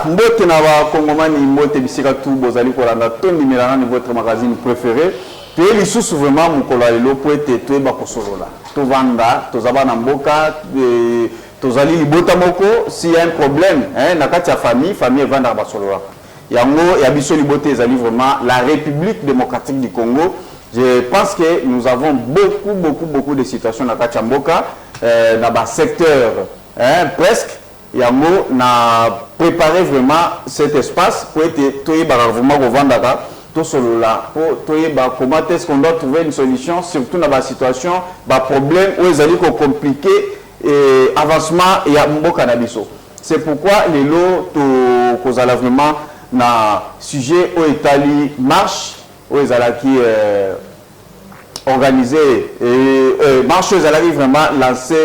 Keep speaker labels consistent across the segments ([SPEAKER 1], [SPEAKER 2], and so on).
[SPEAKER 1] mbote na ba Kongomani mbote bisika tout bozali kolanda tondi melana votre magazine préféré. Puis les sous vraiment mon kolalo pour être tout ba kosolola. To vanda, to zabana mboka, to zali libota moko s'il y a un problème, hein, na kati ya famille vanda ba solola. Yango ya biso liboté zali vraiment la République démocratique du Congo. Je pense que nous avons beaucoup de situations na kati ya mboka, na ba secteur, hein, presque. Yango na préparé vraiment cet espace pour être tout vraiment revendaka tout solo là pour tout comment est-ce qu'on doit trouver une solution surtout dans la situation ba problème où ils allaient compliquer et avancement et mboka na biso. C'est pourquoi les lots to kozala vraiment na sujet au Italie marche où ils allaient qui organisé et marche ils allaient vraiment lancer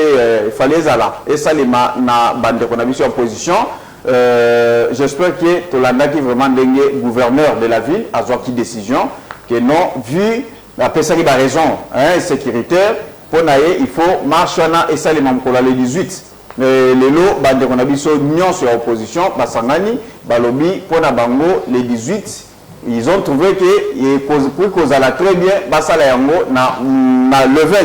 [SPEAKER 1] il fallait là et ça les na bande qu'on a mis en position. J'espère que Tolanda qui vraiment dengue gouverneur de la ville a pris décision que non vu la personne qui a raison hein, sécuritaire pour naïe il faut marcher et ça les membres le 18 les lots bande qu'on a mis sur union sur opposition basangani balobi pour na bango les 18 ils ont trouvé que pour cause à la très bien basala yango na le 20.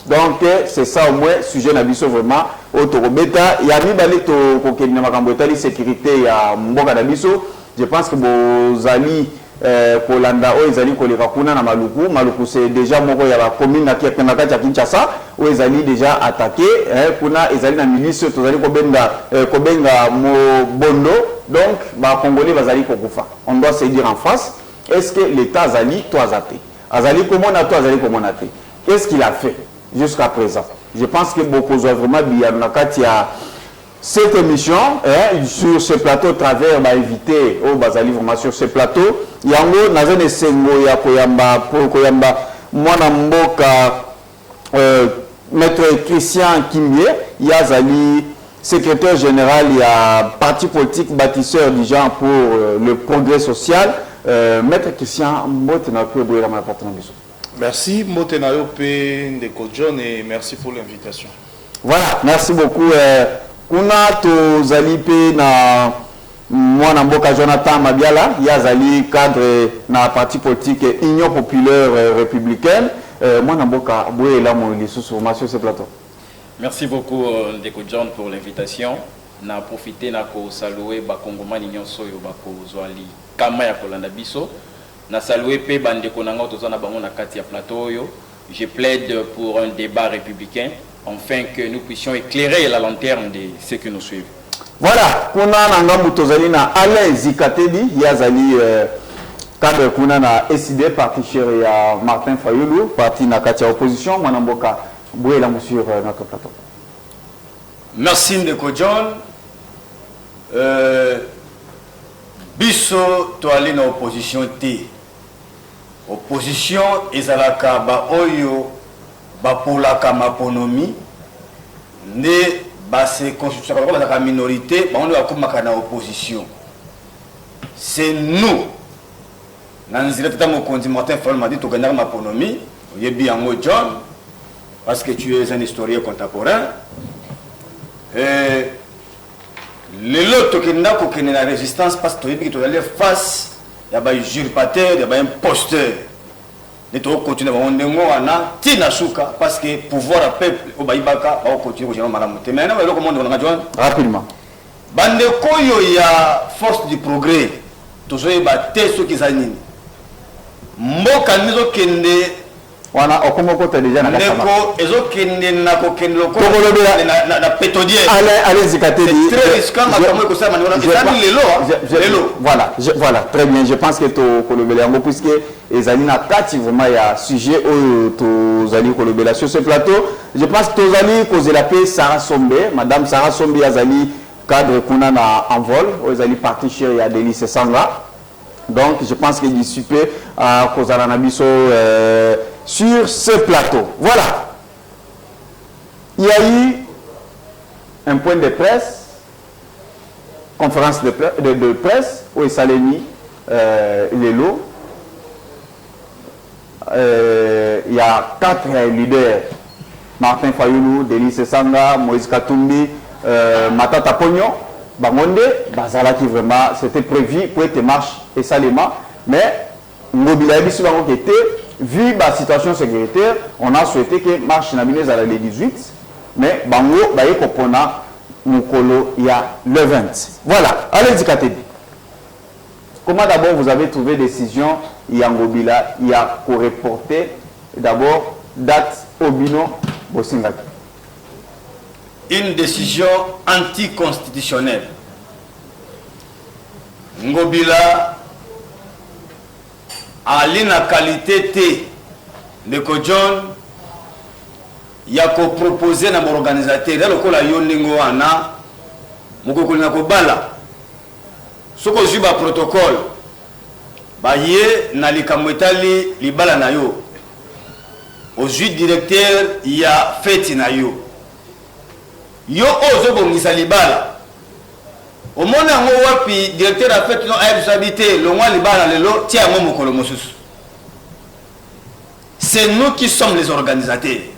[SPEAKER 1] Donc c'est ça au moins sujet na biso vraiment autorobeta ya mibale to kokeni makambo etali sécurité ya mboka na biso. Je pense que bozali kolanda o ezali koleka kuna na maluku c'est déjà moko ya ba commune na kati ya Kinshasa o ezali déjà attaqué kuna ezali na milice tozali kobenga mo bondo donc ba congolais bazali kokufa. On doit se dire en face est-ce que l'état azali to azate azali komona to azali komona te qu'est-ce qu'il a fait jusqu'à présent. Je pense que beaucoup ont vraiment bien cette émission sur ce plateau, à travers invité au Bazali vraiment sur ce plateau. Yango Nazane Sengo ya Koyamba pour Koyamba Mwana Mboka Maître Christian Kimie Yazali secrétaire général il y a parti politique bâtisseur du genre pour le progrès social. Maître Christian Mbote na peu de la partenaire.
[SPEAKER 2] Merci, Motenayo P. Ndeko John, et merci pour l'invitation.
[SPEAKER 1] Voilà, merci beaucoup. Kuna to zalipe na mwana mboka Jonathan Mabiala, yazali cadre na parti politique Union populaire républicaine. Mwana mboka boye la mo li sous sur ce plateau.
[SPEAKER 3] Merci beaucoup Ndeko John pour l'invitation. Na profiter na ko saluer ba Kongomani nyonso yo ba ko zwali kama ya kolanda biso. Na salué pe bande konanga tozana bango na kati ya plateau yo. Je plaide pour un débat républicain afin que nous puissions éclairer la lanterne de ceux qui nous suivent.
[SPEAKER 1] Voilà, kuna na ngambu tozali na Alain Zikatedi yazali cadre kuna na SID parti cher ya Martin Fayulu parti na kati ya opposition mwana mboka bouela sur notre plateau.
[SPEAKER 4] Merci Ndeko John. Biso to aller na opposition T. Opposition ezalaka ba oyo ba polaka maponomi ne ba se constitution comme la minorité ba on va komaka na opposition. C'est nous. Nanzila tata mokonzi Martin Fayulu m'a dit to gagner maponomi, yebi yango John parce que tu es un historien contemporain. Les lots qui n'ont la résistance parce que tu es face il y a des usurpateurs, il y a des imposteurs. Et tu continues à parce que pouvoir à peuple au Baïbaka va continuer à faire mais
[SPEAKER 1] rapidement.
[SPEAKER 4] Bande koyo il y a force du progrès. Toujours il y a des ceux qui s'animent. Mboka nizo kende
[SPEAKER 1] wana okomoko te déjà na
[SPEAKER 4] ndeko ezokende na kokende loko na pétodier
[SPEAKER 1] allez Zikatedi
[SPEAKER 4] c'est très risquant makambo ko ça maniona
[SPEAKER 1] voilà très bien je pense que to kolobela yango puisque ezali na kati vraiment ya sujet au to zali kolobela sur ce plateau je pense que to zali kozela pe Sarah Sombe madame Sarah Sombe yazali cadre kuna na envol ezali parti chez ya Delice Sanga donc je pense que d'ici peu à kozala na biso sur ce plateau. Voilà. Il y a eu un point de presse, conférence de presse, où il s'allait mis les lots. Il y a 4 leaders. Martin Fayulu, Delice Sanga, Moïse Katumbi, Matata Pognon. Bangonde, Bazala qui vraiment, c'était prévu pour être marche et salement, mais Ngobila Bisu Bango qui était, vu la situation sécuritaire, on a souhaité que marche Nabinez à les 18, mais Bango, Baye Kopona, Mukolo, il y a le 20. Voilà, allez-y Katebi. Comment d'abord vous avez trouvé décision, il y a Ngobila, il y a co-reporté, d'abord, date Obino, Bosingaki.
[SPEAKER 4] Une décision anticonstitutionnelle. Ngobila a la qualité de Kodjon, il a proposé à mon organisateur, il a yondingo ana, mukokuli na kobala. Ce que j'ai protocole, baye na likamwetali libala na yo. Au juge directeur, il y a fait na yo. Yo ozo bongisa libala. Au moment où wapi directeur a fait non responsabilité, le mois libala lelo tia mo mokolo mosusu. C'est nous qui sommes les organisateurs.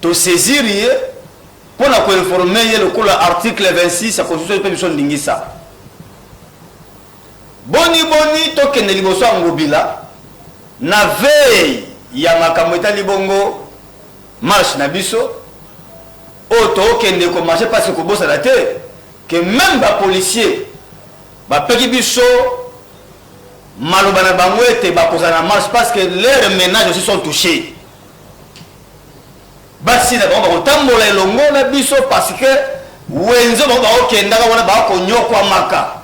[SPEAKER 4] To saisir pour la informer le article 26 la constitution de permission d'ingisa. Boni to kende liboso Ngobila na veille ya makamweta libongo marche na biso auto kende ko marcher parce que bossa la terre que même ba policier ba peki biso maloba na bango ete ba kozana marche parce que leurs ménages aussi sont touchés. Basi na bango tambola elongo na biso parce que wenzo bango ba okenda ka wana ba ko nyokwa maka.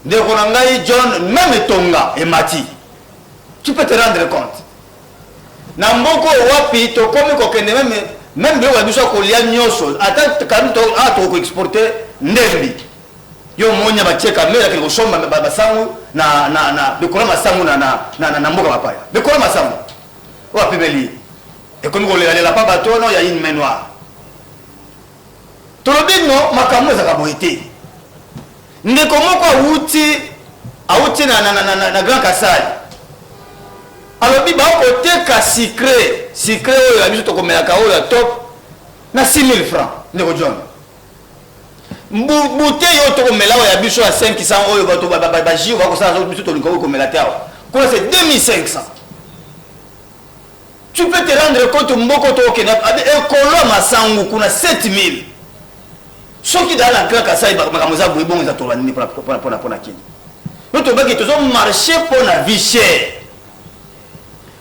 [SPEAKER 4] De konangai John même Tonga et Mati. Tu peux te rendre compte. Na mboko wapi to komi ko kende même bien biso ko lia nyoso ata kan to ato ko exporter ndembi. Yo monya ba cheka mera ke ko somba ba sangu na de kola masangu na mboka mapaya. De kola masangu. Wapi beli. Et comme on la pas bateau non, il y a une main noire. Tout le monde non makambo za kaboité. Ndeko moko auti na Grand Kasai. Alors bi ba côté ka secret oyo ya biso to komela ka oyo top na 6000 francs ndeko John. Bouteille yo to komela oyo ya biso ya 500 oyo bato ba jio ba ko sa biso to liko komela tao. Ko c'est 2500. Tu peux te rendre compte mboko to okena ekolo masangu kuna 7000. Ce qui dans la Grand Kasai bakamoza boye bongo za to banini pona kini. Nous to baki to marché pour la vie chère.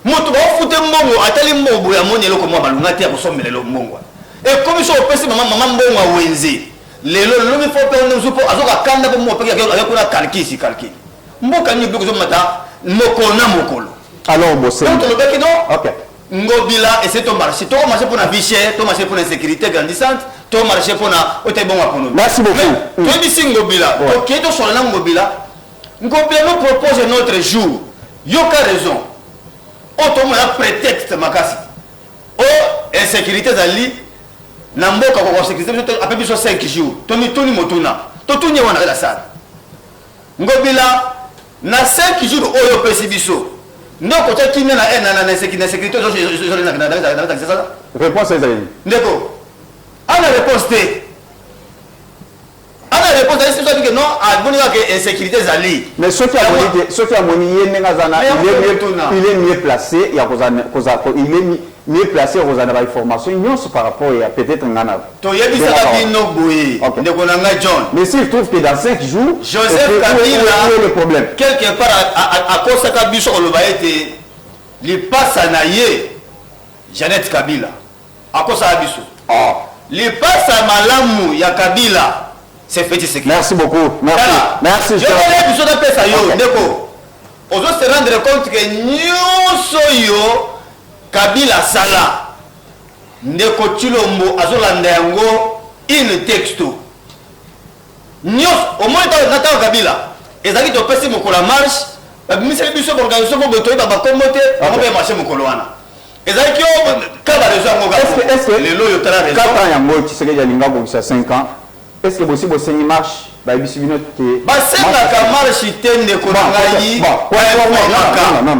[SPEAKER 4] Moto ba fute mbongo atali mbongo ya moni eloko mwa balunga te ko sommela lo mbongo. Et comme so opesi mama mbongo wa wenze. Lelo lo mi fo pe on zupo azoka kanda ko mo pe ya ko na calcul. Mboka ni biko zo mata mokolo.
[SPEAKER 1] Alors bossé.
[SPEAKER 4] Donc to baki non.
[SPEAKER 1] OK.
[SPEAKER 4] Ngobila et c'est ton marché. Ton marché pour la vie chère, ton marché pour la sécurité grandissante, ton marché pour la haute et bon économie.
[SPEAKER 1] Merci beaucoup.
[SPEAKER 4] Toi, ici Ngobila. Ok, donc sur la Ngobila, Ngobila nous propose un autre jour. Yoka raison. Autrement, il y a prétexte, Makasi. Oh, insécurité d'Ali, Namboka, pour la sécurité, après 5 jours. Tony Motuna. Tony Wana la salle. Ngobila, na 5 jours, Oyo Pesibiso. Non, quand tu es na sécurité,
[SPEAKER 1] réponse à Isaïe.
[SPEAKER 4] D'accord. À la réponse T. À la réponse T, c'est que non, à bonne insécurité Zali.
[SPEAKER 1] Mais ce qui a moni, il est mieux placé, il est mieux placé aux informations, par rapport à peut-être un mais s'il trouve que dans 5 jours,
[SPEAKER 4] Joseph Kabila,
[SPEAKER 1] le problème.
[SPEAKER 4] Quelque part, à cause de Kabila, on va être les passes à Naye, Jeannette Kabila, à cause de Kabila. Les passes à Malamou, il y a Kabila, c'est fait de sécurité.
[SPEAKER 1] Merci beaucoup. Merci. Merci.
[SPEAKER 4] Je vais vous dire ça, yo, on doit se rendre compte que nous sommes Kabila Sala, Ndeko Chilombo, Azolanda Yango, in texto. Nous, au moins, Nathan Kabila, et ça qui te passe mon la marche, la ministre de l'organisation pour que tu aies commoté, on va marcher mon coloana. Et ça qui est-ce que les loyaux ont raison?
[SPEAKER 1] 4 ans, il y a 5 ans. Est-ce que possible que marche bayebi bino ke
[SPEAKER 4] basengaka marche te ndeko na ngai
[SPEAKER 1] non,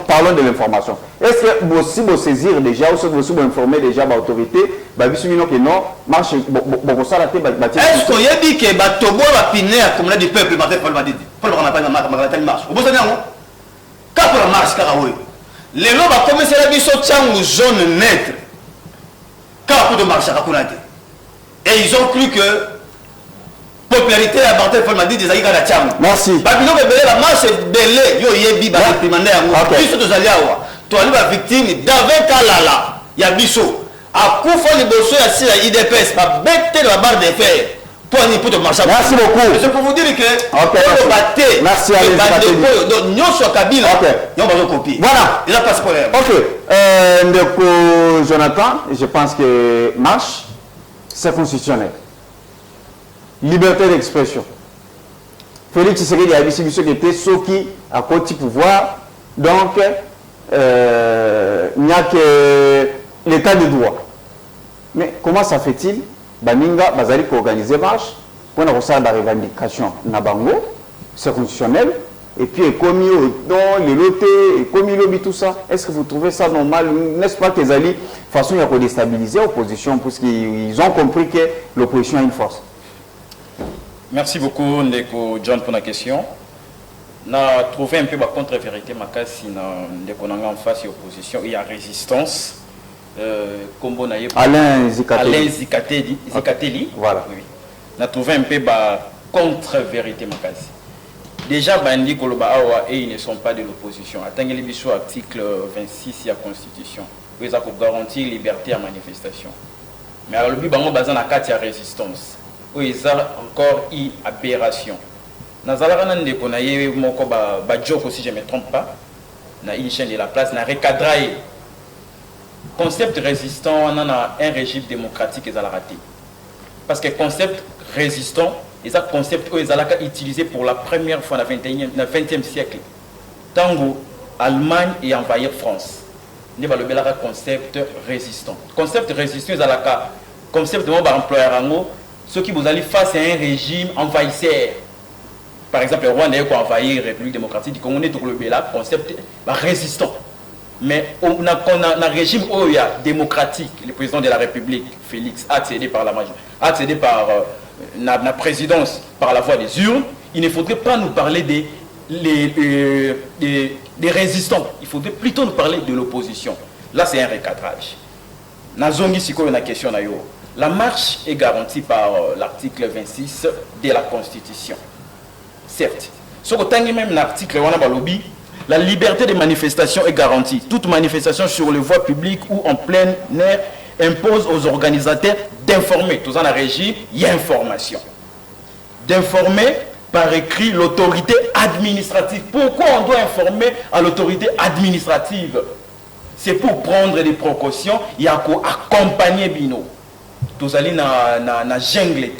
[SPEAKER 1] parlons de l'information. Est-ce que vous saisir déjà ou vous informer déjà l'autorité bayebi bino que non marche bon ça la te
[SPEAKER 4] est-ce qu'on y a dit que batobo ba piner comme du peuple matin Paul Madidi Paul on appelle ma marche vous savez non quand pour la marche karaoui les lois va commencer la biso tsangu zone neutre quand pour de marche à Konate et ils ont cru que popularité à Martin Paul Madidi des aïga la tsangu
[SPEAKER 1] merci
[SPEAKER 4] babino bebele la marche belé yo yebi ba demander à biso to zaliawa to ali ba victime d'avec kalala ya biso à Koufo Liboso ya si la IDPS ba bête de la barre de fer pour ni pour marcher.
[SPEAKER 1] Merci beaucoup.
[SPEAKER 4] C'est pour vous dire que
[SPEAKER 1] merci à
[SPEAKER 4] les donc nous sur Kabila nous va copier.
[SPEAKER 1] Voilà.
[SPEAKER 4] Il a pas ce problème.
[SPEAKER 1] OK. Ndeko Jonathan, je pense que marche c'est constitutionnel. Liberté d'expression. Félix Tshisekedi a dit que ceux qui étaient ceux qui à côté pouvoir donc il n'y a que l'état de droit. Mais comment ça fait-il Baninga Bazali pour organiser marche pour nous recevoir des revendications Nabango, c'est constitutionnel, et puis commis dans les lotés, commis lobby, tout ça. Est-ce que vous trouvez ça normal? N'est-ce pas qu'ils allaient façon à déstabiliser l'opposition parce qu'ils ont compris que l'opposition a une force?
[SPEAKER 3] Merci beaucoup Ndeko John pour la question. On a trouvé un peu la contre-vérité si on a en face de l'opposition, il y a résistance.
[SPEAKER 1] Alain
[SPEAKER 3] Zikateli.
[SPEAKER 1] Voilà.
[SPEAKER 3] Oui. On a trouvé un peu la contre-vérité. Déjà, Bandi Koloba Awa et ils ne sont pas de l'opposition. Attendez les article 26 de la Constitution. Ils ont garanti liberté à manifestation. Mais alors, le but, c'est basé sur la résistance. Ils ont encore une aberration. Dans la joke, si je ne me trompe pas, dans une chaîne de la place, dans recadraé. Concept résistant, on a un régime démocratique et ça l'a raté. Parce que concept résistant, c'est un concept qu'ils ont utilisé pour la première fois dans le 20e siècle. Tango, Allemagne et envahir France. Il y a le concept résistant. Concept résistant, ils ont concept de employeur ceux qui vous allez face à un régime envahisseur. Par exemple, le Rwanda a envahi la République démocratique du Congo, on est tout le concept résistant. Mais on a un régime démocratique, le président de la République, Félix, accédé par la majorité, accédé par la présidence, par la voie des urnes. Il ne faudrait pas nous parler des résistants. Il faudrait plutôt nous parler de l'opposition. Là, c'est un recadrage. La marche est garantie par l'article 26 de la Constitution. Certes. Ce que même l'article la liberté de manifestation est garantie. Toute manifestation sur les voies publiques ou en plein air impose aux organisateurs d'informer. Tout dans le régime, il y a information. D'informer par écrit l'autorité administrative. Pourquoi on doit informer à l'autorité administrative? C'est pour prendre des précautions et accompagner Bino. Tout allez na jungle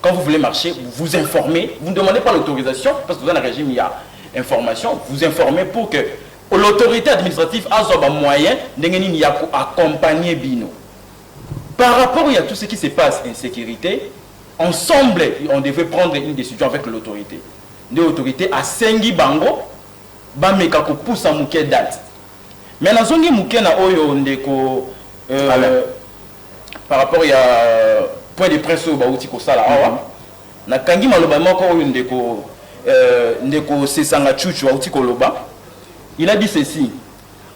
[SPEAKER 3] quand vous voulez marcher, vous vous informez, vous ne demandez pas l'autorisation, parce que dans le régime, il y a information, vous informez pour que l'autorité administrative a un moyen d'accompagner Bino. Par rapport à tout ce qui se passe en sécurité, ensemble, on devait prendre une décision avec l'autorité. L'autorité a 5 bango, bameka ko poussa muke date. Mais dans zongi muke na oyo ndeko par rapport à point de presse au bauti ko sala awa na kangi maloba moko oyo ndeko Sesanga Chuchu bauti ko loba. Il a dit ceci: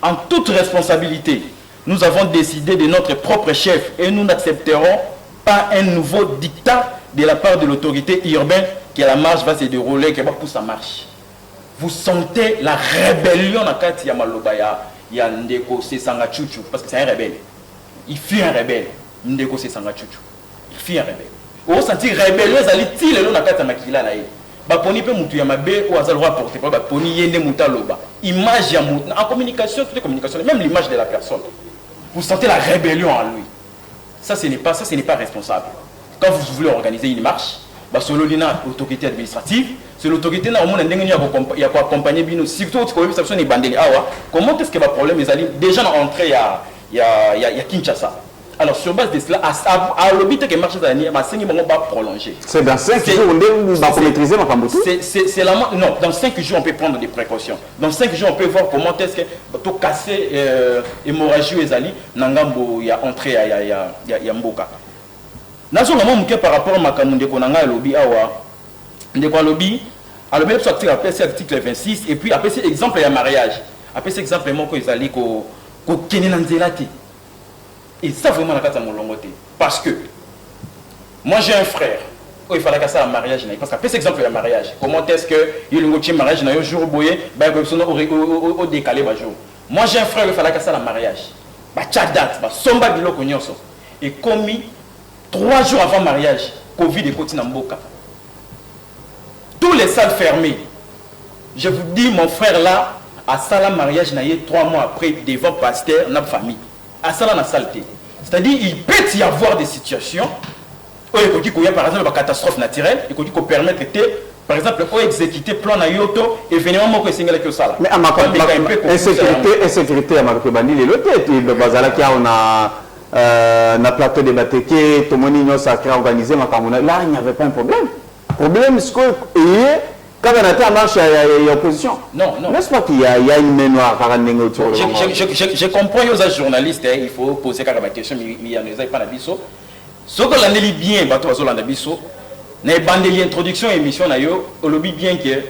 [SPEAKER 3] en toute responsabilité, nous avons décidé de notre propre chef et nous n'accepterons pas un nouveau dictat de la part de l'autorité urbaine que la marche va se dérouler, que pour ça marche. Vous sentez la rébellion à Kati Yamaloba ya Ndeko Sesanga Chuchu, parce que c'est un rebelle. Il fut un rebelle. Ndeko Sesanga Chuchu. Il fut un rebelle. Vous sentez rébellion, vous allez tirer le Nakata Makila naïe. Baponi pe mutu ya mabe ou azal rapporter pas baponi yende mutaloba. Image ya mutu en communication, toutes les communications, même l'image de la personne. Vous sentez la rébellion en lui. Ça ce n'est pas responsable. Quand vous voulez organiser une marche, selon l'autorité administrative, c'est l'autorité qui a accompagné Bino. Surtout quand les bandeli. Comment est-ce que le problème est allé déjà entré il y a Kinshasa. Alors sur base de cela, à l'objet que marché d'année, ma 5 jours va prolonger.
[SPEAKER 1] C'est dans 5 jours on va maîtriser ma femme.
[SPEAKER 3] C'est la non, dans 5 jours on peut prendre des précautions. Dans 5 jours on peut voir comment est-ce que tout casser hémorragie aux ali nangambo il y a entrée il y a mboka. Nazo vraiment muke par rapport à ma kamunde konanga lobby awa. Ndeko lobby, à lobby article 26 et puis après c'est exemple il y a mariage. Après c'est exemple moi ko ezali ko kenena nzelati. Et ça vraiment la carte à mon longoté. Parce que moi j'ai un frère. Il fallait que ça un mariage. Parce qu'après cet exemple, il y a un mariage. Comment est-ce que il y a un mariage, il y a un jour boyé, au décalé jour. Moi j'ai un frère, il fallait que ça un mariage. Tchadat, somba bilo konyoso. Et commis 3 jours avant le mariage, Covid et Koti Namboka. Tous les salles fermées. Je vous dis, mon frère là, à ça le mariage, il y a 3 mois après, devant pasteur, notre famille. À ça, la saleté. C'est-à-dire il peut y avoir des situations où il y a par exemple une catastrophe naturelle, il peut permettre de, par exemple, exécuter plan na yoto et venir que c'est que ça.
[SPEAKER 1] Mais à ma insécurité à ma bandi les lotés, le bazala qui on a na plateau de Batéké, tout le monde sacré organisé ma là il n'y avait pas un problème. Problème c'est que quand on a été en marche, il y a opposition.
[SPEAKER 3] Non, non.
[SPEAKER 1] N'est-ce pas qu'il y a une main noire par un autour de
[SPEAKER 3] je comprends aux journalistes, il faut poser quelques questions, mais il n'y a pas d'abisso. Ce que l'on dit bien, bateau à l'abisso, les bandes d'introduction et émission, on lobby bien que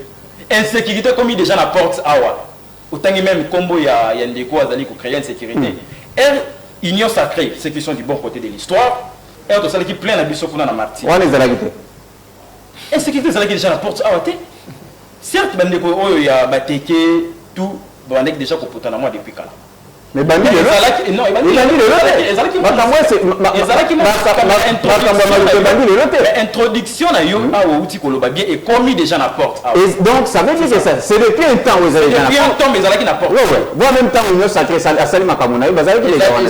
[SPEAKER 3] insécurité comme il déjà la porte awa. Autant même combo il y a des déco à pour créer une sécurité. Et union sacrée, c'est question du bon côté de l'histoire. Et tout ça qui plein d'abisso pour la martyr.
[SPEAKER 1] On est à la guité.
[SPEAKER 3] Insécurité, c'est déjà la porte awa. Certes, il y a Batéké, tout, on est déjà pour moi depuis quand.
[SPEAKER 1] Mais Bandi le loté. Non, il a dit le loté.
[SPEAKER 3] Introduction à yo à outil bien et commis déjà la porte.
[SPEAKER 1] Et donc ça veut dire que ça, c'est depuis un temps où vous avez déjà
[SPEAKER 3] depuis un temps mais ça qui n'a porte.
[SPEAKER 1] Oui, oui. En même temps où nous sacré à Salima Kamuna, il y a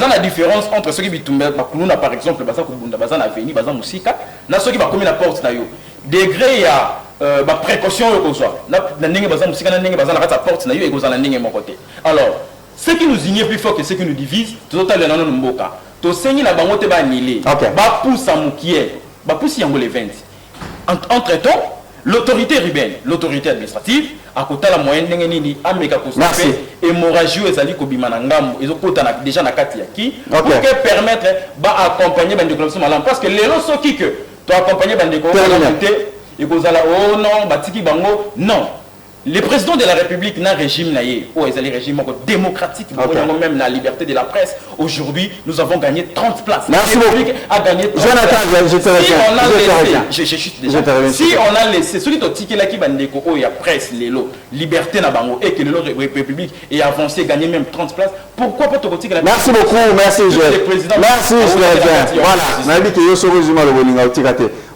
[SPEAKER 3] la différence entre ceux qui bitumba par exemple bazan kubunda bazan avenir bazan musika na ceux qui va commis la porte na yo. Degré il y a précaution au soit. Na ndenge bazan musika na ndenge bazan la porte na yo et goza na ndenge mon côté. Alors ce qui nous unit plus fort que ce qui nous divise, tout à l'heure, nous mboka. To sengi na bango te ba nilé. Ba poussa mukié. Ba poussi yango les 20. Entre-temps, l'autorité urbaine, l'autorité administrative, à côté la moyenne ndenge nini ameka ko stopper hémorragie ezali ko bimana ngambo ezokota na déjà na kati ya ki pour que permettre ba accompagner ba développement malam parce que les lots soki que to accompagner ba développement et kozala oh non batiki bango non. Le président de la République n'a régime naïe, ou est un régime démocratique, même la liberté de la presse. Aujourd'hui, nous avons gagné 30 places.
[SPEAKER 1] Merci
[SPEAKER 3] la République a gagné 30 places. Si on a laissé, celui qui a bandeko, il y a presse, les lots, liberté na bango, et que le lot République est avancé, gagné même 30 places, pourquoi pas te retirer la
[SPEAKER 1] Merci beaucoup, merci Joël. Merci Joël.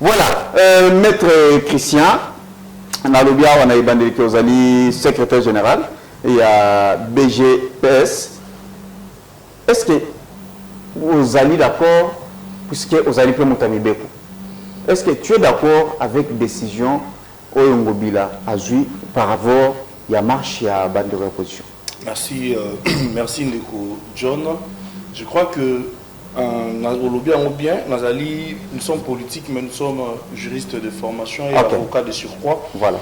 [SPEAKER 1] Voilà, Maître Christian. Nalobia, on a bandé qui est secrétaire général et il y a BGPS. Est-ce que vous allez d'accord, puisque vous allez prendre mon Beko? Est-ce que tu es d'accord avec la décision Oyongobila a joué par rapport à la marche et à la bande de l'opposition?
[SPEAKER 2] Merci, merci Ndeko John. Je crois que nous sommes politiques, mais nous sommes juristes de formation et avocats de surcroît.
[SPEAKER 1] Voilà.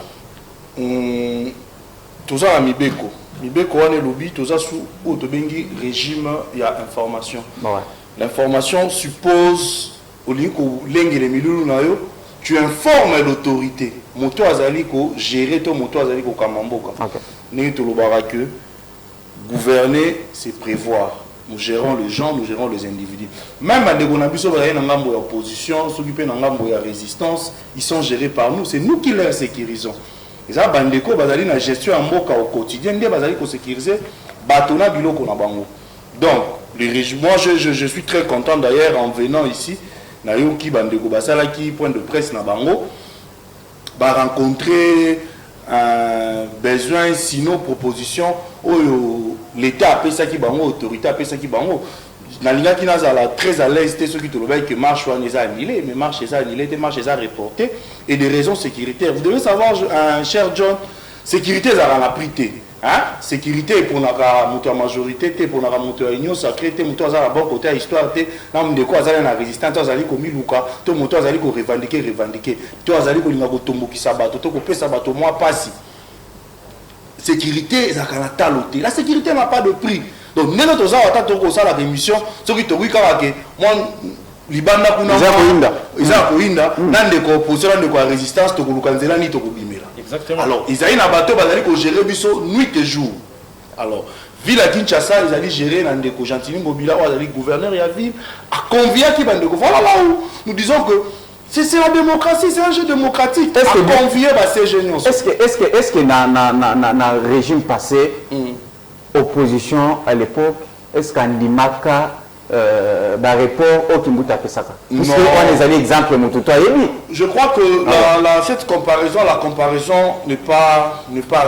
[SPEAKER 2] Tout ça à Mibeko. Mibeko, on est lobby, tout ça sous Otobengi régime, il y a information. L'information suppose, tu informes l'autorité. Moto Azaliko, gérer ton moto Azaliko Kamamboka. Que gouverner, c'est prévoir. Nous gérons les gens, nous gérons les individus. Même à Degonabiso, il y a une opposition, ceux qui ont une résistance, ils sont gérés par nous. C'est nous qui les sécurisons. Et ça, Bandeko, la gestion en Moka au quotidien, ils sécuriser, Batona Biloko na Bango. Donc, moi, je suis très content d'ailleurs en venant ici, Nayoki Bandeko Basala qui point de presse na Bango, rencontrer besoin, sinon proposition, l'État a fait ça qui bango, l'autorité a fait ça qui bango. Nalinga qui n'a très à l'aise, ceux qui te le que marche n'est annulé, mais marche est annulé, marche est reporté, et des raisons sécuritaires. Vous devez savoir, cher John, sécurité ça a la prité. hein sécurité pour la majorité pour la union sacrée moto azala bon côté histoire na ndeko azala na résistance azali ko miluka to moto azali ko revendiquer to azali ko linga ko tombokisa bato to ko pesa bato moi pasi sécurité ezakana taloté la sécurité n'a pas de prix donc nelo to za wata to ko sala émission soki to wika wake moi libanda kuna iza koinda na ndeko opposition ndeko ya résistance to koluka nzela ni to kobimela.
[SPEAKER 3] Exactement.
[SPEAKER 2] Alors ils aillent na bateau bazali ko gérer biso nuit et jour. Alors ville à Kinshasa ils allaient gérer na ndeko Gentili Mobila ou azali gouverneur ya ville a convié qui bandeko voilà là où nous disons que c'est la démocratie, c'est un jeu démocratique. Est-ce que convier ces géniaux?
[SPEAKER 1] Est-ce que na régime passé opposition à l'époque est-ce qu'Andimaka rapport au Kimbuta Pesaka? Parce qu'on les exemple Moutouto Ayemi.
[SPEAKER 2] Je crois que cette comparaison, la comparaison n'est pas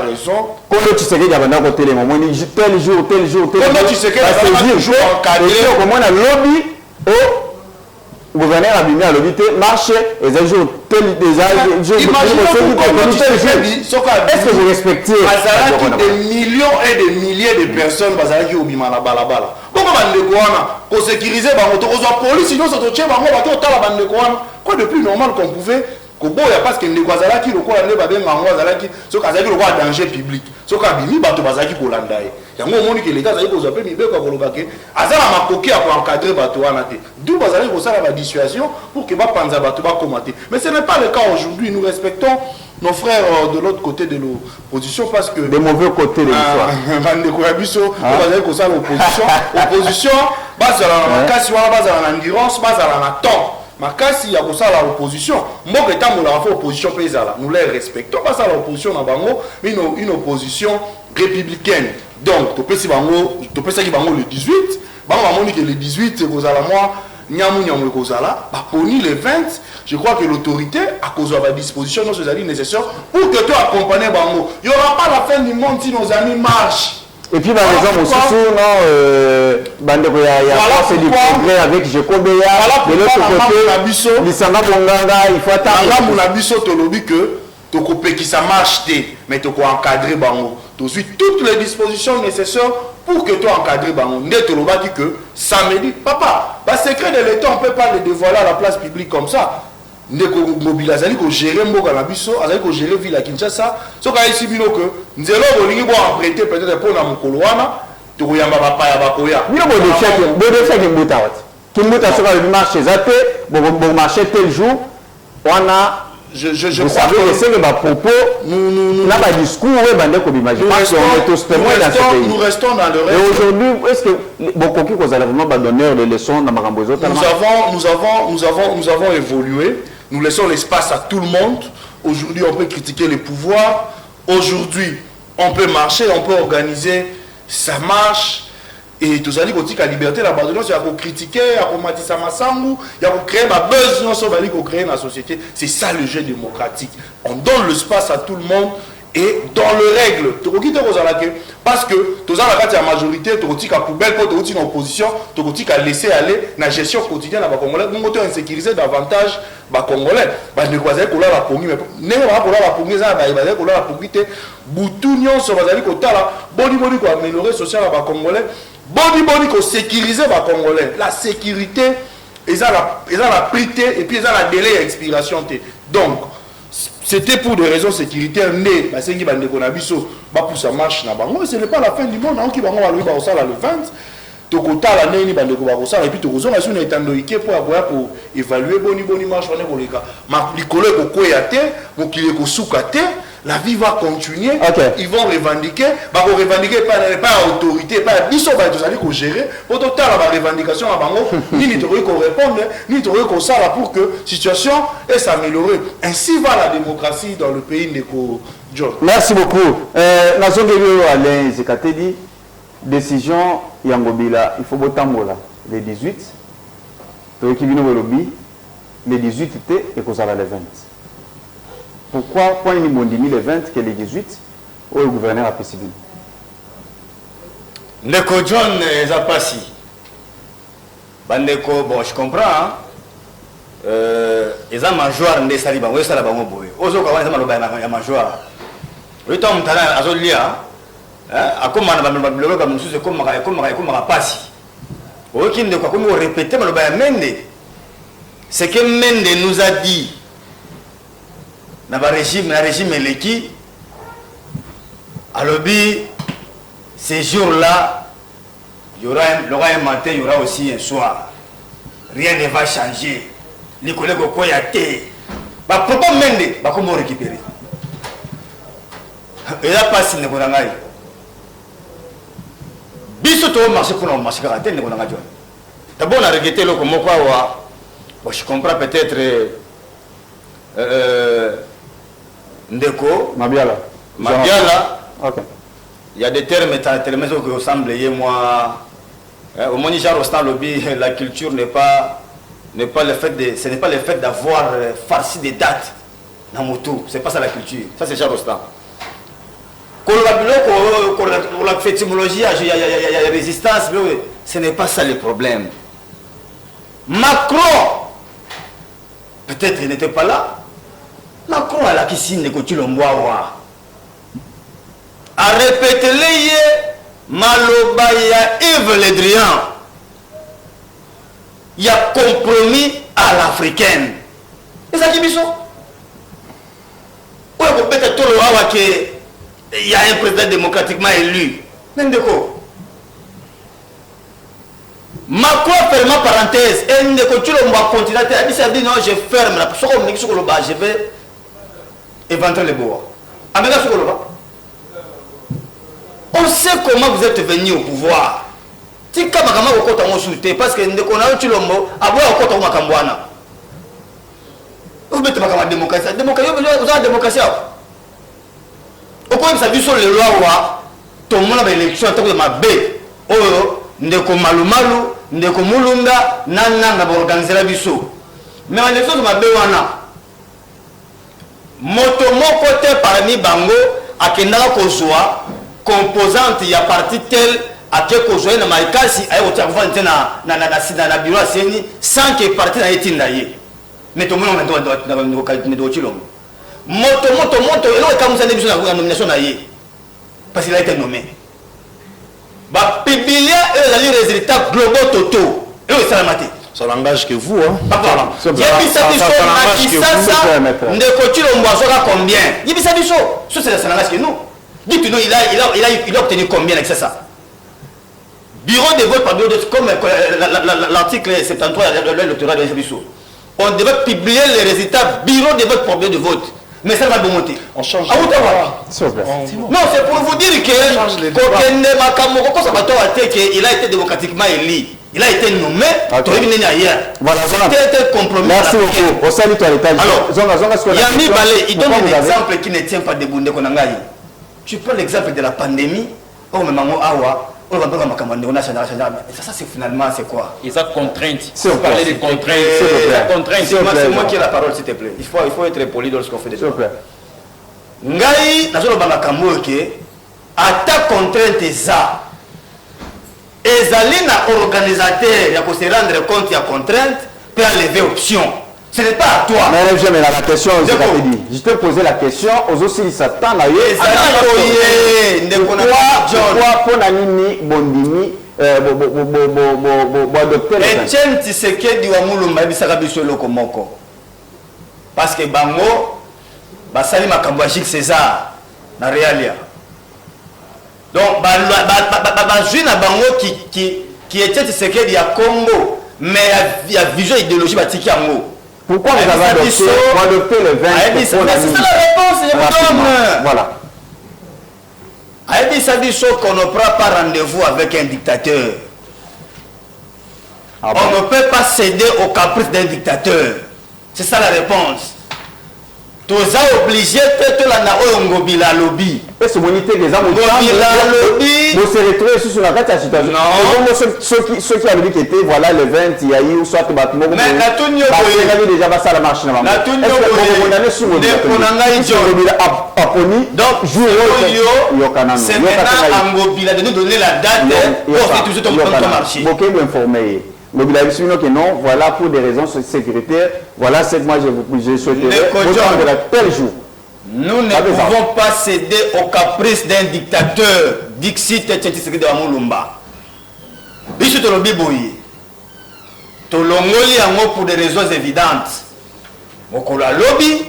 [SPEAKER 2] raison.
[SPEAKER 1] Quand tu sais qu'il y a un tel jour.
[SPEAKER 2] Quand tu sais qu'il y a un jour encadré.
[SPEAKER 1] Comment on a lobby au gouverneur a mis à lobby marché et un jour tel jours. Est-ce que vous respectez
[SPEAKER 2] des millions et des milliers de personnes bazalaki obimana balabala? Comment bandeko wana ko sécuriser bango to zo police sinon ça to tient bango ba to tala bandeko wana quoi de plus normal qu'on pouvait ko boya parce que ndeko azalaki lokola nde ba benga ngo azalaki so kazalaki lokola danger public so ka bimi bato bazalaki ko landa ye yango moni que l'état azalaki ko zape mibeko ko lobake azala makoki ya ko encadrer bato wana te d'où bazalaki ko sala ba dissuasion pour que ba panza bato ba commenter mais ce n'est pas le cas aujourd'hui. Nous respectons nos frères de l'autre côté de l'opposition parce que
[SPEAKER 1] des mauvais côtés de l'histoire
[SPEAKER 2] bandeko ya biso bazali ko sala opposition bazala na makasi wana bazala na endurance bazala na temps makasi ya ko sala opposition mboka etambola fa opposition pe ezala nous les respectons pas ça l'opposition na bango mais une opposition républicaine donc to pesi bango to pesa ki bango le 18 bango bamoni que le 18 kozala moi nyamu kozala baponi le 20 je crois que l'autorité a causé à disposition nos amis nécessaires pour que tu accompagnes bango. Il y aura pas la fin du monde si nos amis marchent.
[SPEAKER 1] Et puis, par exemple, aussi, c'est du progrès avec Jekobeya. De l'autre côté, Lissanga Bonganga, il faut attendre.
[SPEAKER 2] On a vu sur Tolobi que tu peux qui ça marche, mais tu peux encadrer bango. Tu suis toutes les dispositions nécessaires pour que tu encadres bango. Ndetoloba dit que samedi, papa, le secret de l'État, on ne peut pas le dévoiler à la place publique comme ça. Ndeko mobile azali ko gérer mboka na biso azali ko gérer ville à Kinshasa soka esi bino que nzelo bolingi bo emprunter peut-être pour na mokolo wana to koyamba bapa ya bakoya
[SPEAKER 1] bino bo de chèque mbuta wat kimbuta soka le marché zaté bo marché tel jour wana je crois que c'est le propos nous là ba discours ouais bande ko imaginer parce qu'on est tous témoins dans ce pays.
[SPEAKER 2] Nous restons dans le reste.
[SPEAKER 1] Et aujourd'hui est-ce que beaucoup qui cause vraiment ba donneur de leçons dans makambo zota
[SPEAKER 2] nous avons évolué. Nous laissons l'espace à tout le monde. Aujourd'hui, on peut critiquer les pouvoirs. Aujourd'hui, on peut marcher, on peut organiser. Ça marche. Et tout ça dit que la liberté, la base de il y a qu'on critiquer, il y a qu'on matisse à Massangou, il y a qu'on créer ma buzz, il qu'on crée la société. C'est ça le jeu démocratique. On donne l'espace à tout le monde. Et dans les règles, parce que tu as la majorité, tu as la poubelle, tu as l'opposition, tu as laissé aller la gestion quotidienne à Congolais. Nous avons insécurisé davantage les Congolais. Nous avons la pongi, mais nous avons la pongi, nous avons la pongi, Boutunion, sur les boni pour améliorer le social à Congolais, boni pour sécuriser les Congolais. La sécurité, ils ont la priorité et puis ils ont la délai d'expiration. Donc, c'était pour des raisons sécuritaires né parce que bande ko na biso ba pour ça marche na bango ce n'est pas la fin du monde qui bango ba lobi ba osala le 20 to kota la neni bande ko ba osala et puis to kozonga sur na etando ike pour évaluer boni marche on est koleka ma likolo ko koyate mo kile ko sukate la vie va continuer. Okay. Ils vont revendiquer pas autorité pas biso ba to sali ko gérer pour total la revendication à bango ni to ko répondre ni to ko sala pour que situation et s'améliorer. Ainsi va la démocratie dans le pays de John.
[SPEAKER 1] Merci beaucoup. Nazongeli Alain Zekatedi décision Yangobila il faut botambola le 18 to ekibino lobby le 18 était et ko sala le 20. Pourquoi point ni mondimi le 20 que le 18 où le gouverneur a possible.
[SPEAKER 4] Ndeko John Zapassi. Bandeko bon je comprends eza major nde sali bango sala bango boye. Ozo ka wana maloba ya major. Rito mtana azolia akoma na biloko ya mosusu ekomaka pasi oyoki ndeko akomi korepete maloba ya Mende. Ce que Mende nous a dit na régime eleki alobi ces jours-là il y aura un matin, il y aura aussi un soir. Rien ne va changer. Les collègues au quoi y a été. Bah pourquoi Mende bah comment récupérer? Et là pas si ne connaît pas. Biso to marché pour le marché karaté ne connaît pas. D'abord on a regretté le comment quoi wa. Bon je comprends peut-être Ndeko
[SPEAKER 1] Mabiala.
[SPEAKER 4] OK. Il y a des termes tellement qui ressemblent moi. Au moins Jean Rostand lobby, la culture n'est pas le fait de, ce n'est pas le fait d'avoir farci des dates dans moto, c'est pas ça la culture. Ça c'est Jean Rostand. Quand la fétimologie, il y a résistance, ce n'est pas ça le problème. Macron, peut-être il n'était pas là. Macron a la qui de côté le mois. A répété Maloba ya Yves Le Drian. Il y a compromis à l'africaine. Et ça qui biso. Ouais, peut-être tout le monde il y a un président démocratiquement élu. Ndeko. Macron ferme parenthèse. Et Ndeko tu le mois continent. Il dit non, je ferme la. Je vais éventrer les bois. Amena sur le bas. On sait comment vous êtes venu au pouvoir. Si Kamakama au côté mon souté, parce que nous connaissons tout le monde, à voir au côté Makambouana. Vous mettez ma démocratie. Démocratie, vous avez la démocratie. Au point de sa vie sur les lois, tout le monde a l'élection en tant que ma bé. Oh, ndeko malumalu, ndeko mulunda, nana na organiser la biso. Mais en élection de ma bé wana. Moto mon côté parmi bango, à Kendala Kozwa. Composante il y a partie telle à quelque chose na maikasi ay otavant na bureau seni sans que partie na été ndaye mais tout le monde doit chilom moto et là comme ça démission la nomination na yé parce qu'il a été nommé ba publier les résultats globaux totaux et ça la maté
[SPEAKER 2] ça langage que vous hein
[SPEAKER 4] papa il y a ndeko chilombo azoka combien il y a biso ça c'est la langage que nous. Dites-nous, il a obtenu combien avec ça? Bureau de vote par bureau de vote, comme l'article 73 de l'électorat de l'État. On devait publier les résultats bureau de vote par bureau de vote. Mais ça va monter.
[SPEAKER 2] On change.
[SPEAKER 4] Non, c'est pour vous dire que il a été démocratiquement élu. Il a été nommé.
[SPEAKER 1] Voilà,
[SPEAKER 4] c'était un compromis.
[SPEAKER 1] Merci beaucoup. Au salut toi l'état.
[SPEAKER 4] Alors, Yami Balé, il donne un exemple qui ne tient pas debout. Tu prends l'exemple de la pandémie. Oh, mais maman, awa. On va prendre ma commande. On a changé. Ça, c'est finalement, c'est quoi?
[SPEAKER 3] Ils ont contrainte.
[SPEAKER 1] C'est parler
[SPEAKER 3] des contraintes.
[SPEAKER 4] C'est moi qui ai la parole, s'il te plaît. Il faut être poli lorsqu'on fait des choses. Ngai, nazolo banga kamoke, ata contrainte ça. Ezali na organisateur, ya ko se rendre compte ya contrainte, peut enlever option. Ce n'est pas à toi.
[SPEAKER 1] Mais j'aime la question, je t'ai posé la question, aux aussi Satan a eu. Pourquoi pour la nini bondini
[SPEAKER 4] Etienne Tshisekedi wa Mulumba bisaka biso loko moko. Parce que bango basali makambo ya Gilles César na Realia. Donc bazui na bango qui Etienne Tshisekedi ya Congo mais il y a vision idéologie batiki yango.
[SPEAKER 1] Pourquoi vous avez adopté le 20?
[SPEAKER 4] C'est ça la réponse,
[SPEAKER 1] voilà.
[SPEAKER 4] Aïdi Sabiso qu'on ne prend pas rendez-vous avec un dictateur. On ne peut pas céder au caprice d'un dictateur. C'est ça la réponse. Tous obligés de la ngobila lobby.
[SPEAKER 1] Et ce monité des hommes lobby. Vous se retrouvez sur la carte à situation. Non. Ceux qui avaient dit qu'ils étaient voilà le 20 il y a eu soit bâtiment.
[SPEAKER 4] Mais la tournée
[SPEAKER 1] avait déjà passé à la machine.
[SPEAKER 4] La tournée donc c'est maintenant ngobila de nous donner la date pour que tout ton marché.
[SPEAKER 1] Beaucoup d'informer. Que non, voilà pour des raisons sécuritaires, voilà ce que moi je souhaiterais de la tel jour.
[SPEAKER 4] Nous ne pouvons pas céder aux caprices d'un dictateur. Dixit Tshisekedi de Amulumba. Biso to lobi boyi. To longoli yango pour des raisons évidentes. Mokolo lobby,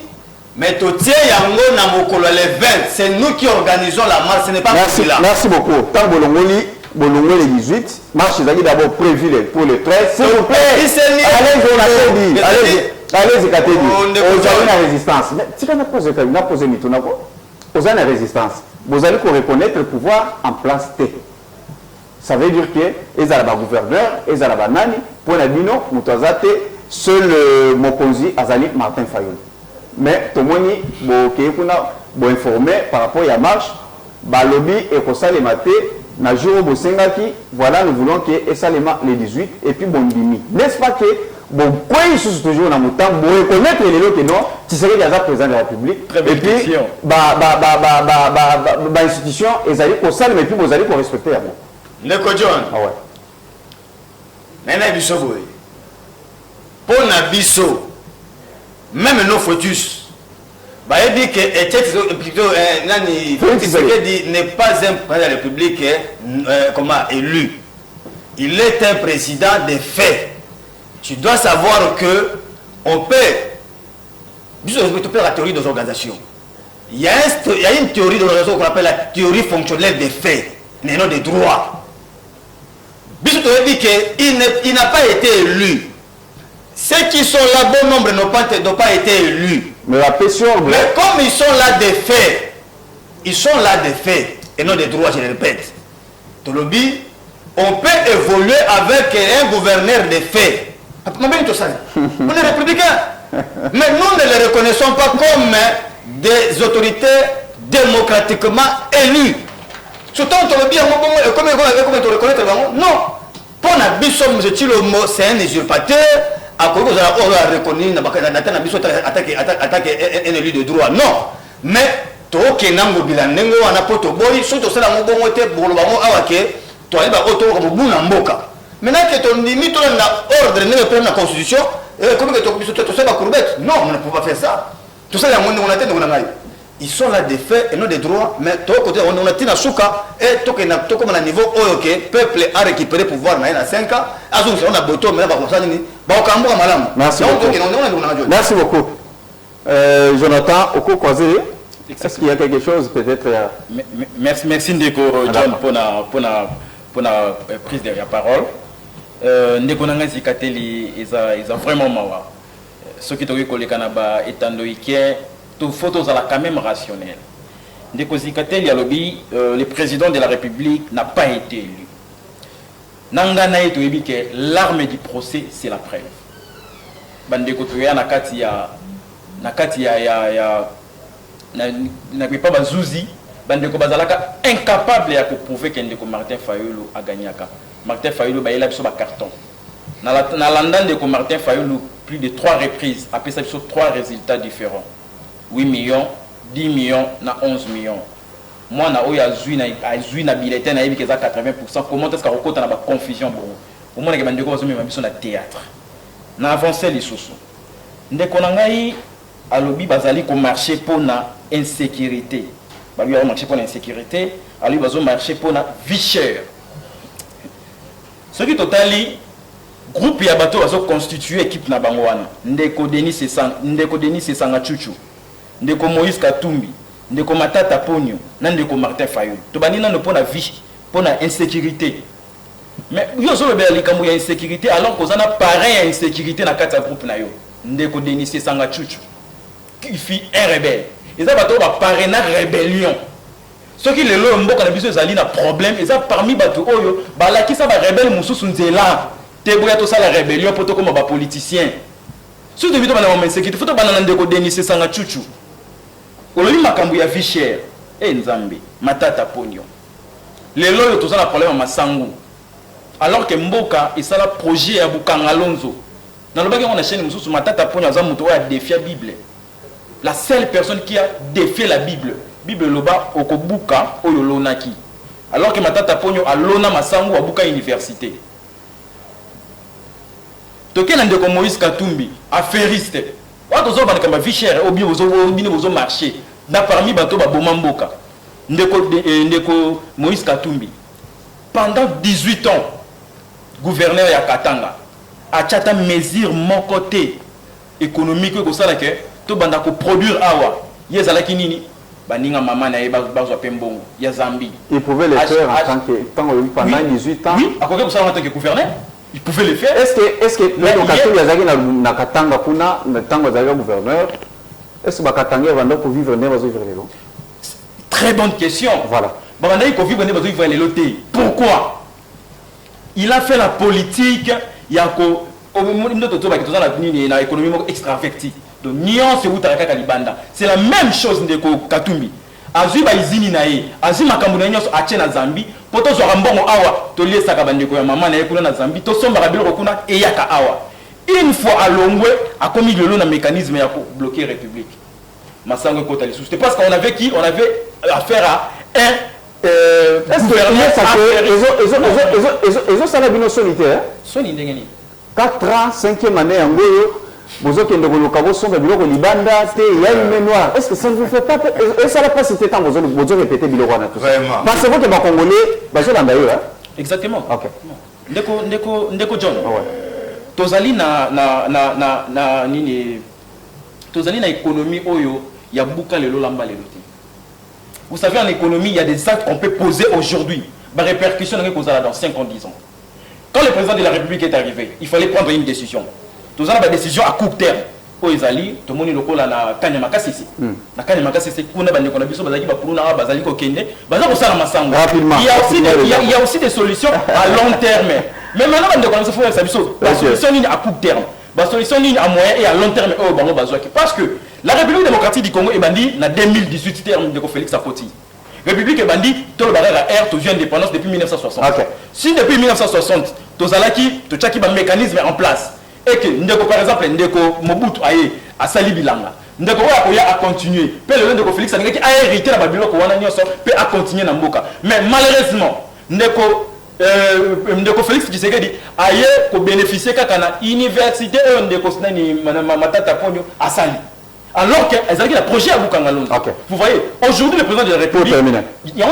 [SPEAKER 4] mais to tie yango na mokolo le 20. C'est nous qui organisons la marche, ce n'est pas là.
[SPEAKER 1] Merci beaucoup. Tant bolongoli le 18, marche est d'abord prévue pour le 13. S'il vous plaît. Allez-y, Katedi. Vous avez une résistance. Mais si vous avez posé vous avez une résistance. Vous allez reconnaître le pouvoir en place T. Ça veut dire que les Arabes gouverneurs, les Arabes nani, pour la bino, Moutazate, seul Mokonzi Azali Martin Fayoul. Mais tout le monde est informé par rapport à la marche, lobby et pour ça les matés, na jour Bosengaki, voilà, nous voulons que ça les 18 et puis Bondimi. N'est-ce pas que bon, quoi ils sont toujours dans mon temps, pour reconnaître les lots que non, tu serais déjà président de la République. Et puis, institution, ils allaient pour ça, mais puis vous allez pour respecter la
[SPEAKER 4] Neko John.
[SPEAKER 1] Ah ouais.
[SPEAKER 4] Nana biso boy. Pour na biso, même nos foetus. Bah il dit que plutôt nani Tshisekedi n'est pas un président de la République comment élu. Il est un président des faits. Tu dois savoir que on peut la théorie des organisations. Il y a une théorie d'organisation qu'on appelle la théorie fonctionnelle des faits, mais non des droits. Bissot dit qu'il n'a pas été élu. Ceux qui sont là, bon nombre n'ont pas été élus.
[SPEAKER 1] Mais la pression.
[SPEAKER 4] Mais comme ils sont là des faits, ils sont là des faits et non des droits, je le répète. Tolobi, on peut évoluer avec un gouverneur des faits. On est républicains. Mais nous ne les reconnaissons pas comme des autorités démocratiquement élues. Surtout, comment tu reconnaître non. Pour la biso, c'est un usurpateur. À quoi vous avez reconnu attaquer un élu de droit. Non. Mais, tu as nango bilanengo ana poto boy surtout ça la mbongo te bolo bango awake to aiba oto ko buna mboka. Maintenant que ton limite na ordre ne pas la constitution comme que tu sais pas courbette. Non, on ne peut pas faire ça. Tout ça la monde on a tenu on a ils sont là des faits et non des droits, mais toi côté on a tina souka et toi comme à niveau OK peuple a récupéré pouvoir na 5 ans azu on a boto mais ba ko ça ni ba ko ambo malamu.
[SPEAKER 1] Merci beaucoup. Jonathan Oko-Kwazé, est-ce qu'il y a quelque chose peut-être
[SPEAKER 3] merci Ndeko John pour la prise de la parole. Ndeko nanga zikateli ils ont vraiment mawa. Ce qui toki kolekana ba etandoike tout photos à la quand même rationnel. Ndeko zikateli alobi le président de la République n'a pas été élu. Nanga na eto yebi que l'arme du procès c'est la preuve. Bandeko toya na kati ya na pas bazuzi bandeko bazalaka incapable ya prouver que Ndeko Martin Fayulu a gagné aka. Martin Fayulu ba yela biso ba carton. Na landa Ndeko Martin Fayulu plus de 3 reprises après ça biso 3 résultats différents. 8 millions, 10 millions, na 11 millions. Moi na oya azui na bulletin na yebi keza 80%. Comment est-ce qu'on a na ba confusion bon. Au moins que bandeko bazo mema biso na théâtre. Na avancer les sources. Ndeko nangai alobi bazali ko marcher pour na insécurité. Ba lui a marché pour l'insécurité, ali bazo marcher pour na vie chère. Ce qui totali groupe ya bato bazo constituer équipe na bango wana. Ndeko Denis Sanga Chuchu. Ndeko Moïse Katumbi, Ndeko Matata Ponyo, Ndeko Martin Fayulu. To bani na no pour na vie, pour na insécurité. Mais yo zo be ali kamu ya insécurité alors qu'on a pareil insécurité na kata groupe na yo. Ndeko Denis Sanga Chuchu qui fit un rebelle. Ils ont ba parrainer rébellion. Ceux qui le lo mboka na biso ezali na problème, ils ont parmi bato oyo ba la ki sa ba rebelle mususu nzela. Te boya to ça la rébellion poto comme ba politicien. Sous de bito bana mo insécurité, photo bana Ndeko Denis Sanga Chuchu. Olobi makambu ya vie chère. Nzambe, Matata Ponyo. Les lois tous ça la problème masangu. Alors que mboka et ça la projet ya Bukanga Alonso. Dans le bagage on a chaîne mususu Matata Ponyo za muto a défié la Bible. La seule personne qui a défié la Bible. Bible loba okobuka oyo lonaki. Alors que Matata Ponyo a lona masangu a Buka université. Token Ndeko Moïse Katumbi affairiste. Wato zo bana kamba vie chère au bien ozo marché. na parmi bato ba bomamboka ndeko Moïse Katumbi pendant 18 ans gouverneur ya Katanga a tchata mesure mon côté économique ko sala ke to banda ko produire awa yezalaki nini baninga maman na bazwa pembongo ya Zambie.
[SPEAKER 1] Il pouvait le faire en tant que pendant 18 ans.
[SPEAKER 3] Oui, à quoi que ça en tant que gouverneur, il pouvait le faire.
[SPEAKER 1] Est-ce que le Katanga yazaki na Katanga kuna na tango yazaki gouverneur, est-ce que Bakatanga va donc vivre ne va vivre lelo?
[SPEAKER 3] Très bonne question.
[SPEAKER 1] Voilà.
[SPEAKER 3] Banda il vivre ne va vivre lelo té. Pourquoi? Il a fait la politique yako au moment de tout ba kitozana na économie extravertie. Donc nuance ou taraka kalibanda. C'est la même chose ndeko Katumbi. Azui ba izini na ye, azui makambu na nyonso ache na Zambie, poto zo rambongo awa, to lié saka bandeko ya maman na ye kuna na Zambie, to somba kabilo kuna e yaka awa. Une fois à Longwe, a commis le long na mécanisme ya bloquer République. Masango kota lisusu. C'est parce qu'on avait qui? On avait affaire à un gouverneur
[SPEAKER 1] ils ont ça la bino solitaire.
[SPEAKER 3] Soni ndengeni.
[SPEAKER 1] 4 ans, 5e année en goyo. Vous avez des biloko sombe biloko libanda te ya une noire. Est-ce que ça ne vous fait pas et ça n'a pas c'était temps vous répéter biloko na tout ça. Parce que les Congolais bazo landa yo hein.
[SPEAKER 3] Exactement.
[SPEAKER 1] OK.
[SPEAKER 3] Ndeko John.
[SPEAKER 1] Ouais.
[SPEAKER 3] Tozali na nini tozali na économie oyo ya buka lelo lamba lelo te. Vous savez en économie il y a des actes qu'on peut poser aujourd'hui. Ba répercussion dans 5 ans 10 ans. Quand le président de la République est arrivé, il fallait prendre une décision. Tous avons des décisions à court terme. Au Izali, tout le monde est là Kanyama Kassisi. Na Kanyama Kassisi, kuna bande kona biso bazali ba puruna bazali ko kende, bazali ko sala masango. Il y a aussi des solutions à long terme. Mais maintenant bande kona biso ça biso, la solution ligne à court terme, la solution ligne à moyen et à long terme au bango bazwaki parce que la République démocratique du Congo est bandi na 2018 terme de Félix Sakoti. République est bandi, tout le barrage à air, tout vient indépendance depuis 1960. Okay. Si depuis 1960, tout zalaki, tout tchaki ba mécanisme en place. Et que ndeko par exemple ndeko Mobutu aye asali bilanga ndeko ya a continuer pe le ndeko Félix Anengeki a hérité na babilo ko wana nyonso pe a continuer na mboka mais malheureusement ndeko Félix Tshisekedi aye ko bénéficier kaka na université ndeko sinani matata ponyo asali alors que ezalaki la projet à Bukanga Londres. Okay. Vous voyez aujourd'hui le président de la République il y a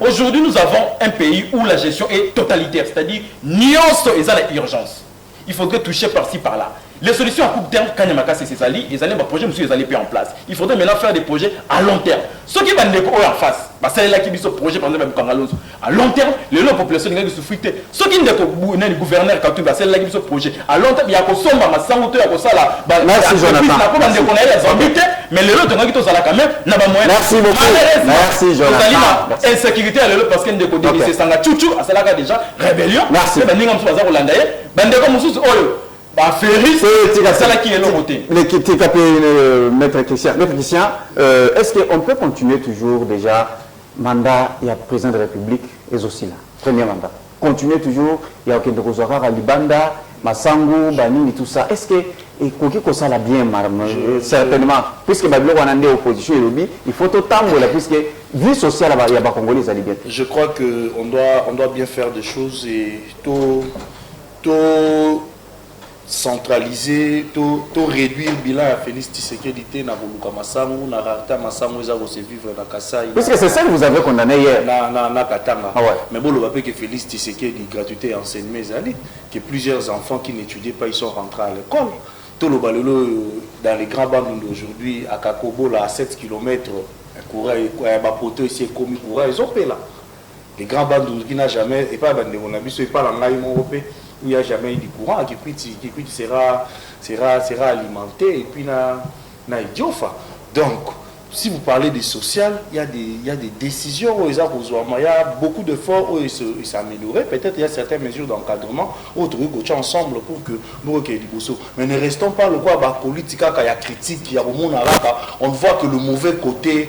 [SPEAKER 3] aujourd'hui nous avons un pays où la gestion est totalitaire, c'est-à-dire nyonso ezala urgence. Il faudrait toucher par-ci, par-là. Les solutions à court terme, quand il y a ces alliés, les alliés, projets, monsieur, les alliés en place. Il faudrait maintenant faire des projets à long terme. Ceux qui vont en face, c'est là qui ont projet, par exemple, à long terme, les lots population qui souffrent. Ceux qui ont le gouverneur, c'est là qui ont projet. À long terme, il y a que ça, il y a que ça,
[SPEAKER 1] merci Jonathan.
[SPEAKER 3] Mais les lots qui sont là quand même, n'a pas moyen.
[SPEAKER 1] Merci beaucoup. Merci Jonathan.
[SPEAKER 3] Insécurité à l'eau parce qu'il y a des côtés qui sont là, tchouchou, à cela déjà, rébellion.
[SPEAKER 1] Merci. Maître Christian, est-ce qu'on peut continuer toujours déjà mandat il y a président de la République et aussi là premier mandat continuer toujours il y a aucun Kozora Libanda Masangu Banini tout ça est-ce que et quoi ça la bien certainement puisque Babylone on a une opposition il faut autant puisque vie sociale il y a pas Congolais ça bien.
[SPEAKER 2] Je crois que on doit bien faire des choses et tout centraliser, tout réduire le bilan à Félix Tshisekedi na Boluka Masangu, na Rata Masangu, ils ont se vivre na Kasai.
[SPEAKER 1] Parce que c'est ça que vous avez condamné hier.
[SPEAKER 2] Na Katanga.
[SPEAKER 1] Ah ouais.
[SPEAKER 2] Mais bon, le papier que Félix Tshisekedi gratuité enseignement que plusieurs enfants qui n'étudiaient pas ils sont rentrés à l'école. Tout le balolo dans les grands bandes d'aujourd'hui à Kakobo là à 7 km, Bapoto ici commis pour ils ont payé là. Les grands bandes qui n'a jamais et pas bande mon ami, c'est pas la ngaï mon repé. Il n'y a jamais eu du courant qui sera alimenté et puis na idiofa. Donc si vous parlez de social, il y a des décisions où il y a beaucoup d'efforts où ils s'améliorent. Peut-être il y a certaines mesures d'encadrement où nous ensemble pour que nous recueillions du bousseau. Mais ne restons pas le quoi politique quand il y a critique, il y a au monde on ne voit que le mauvais côté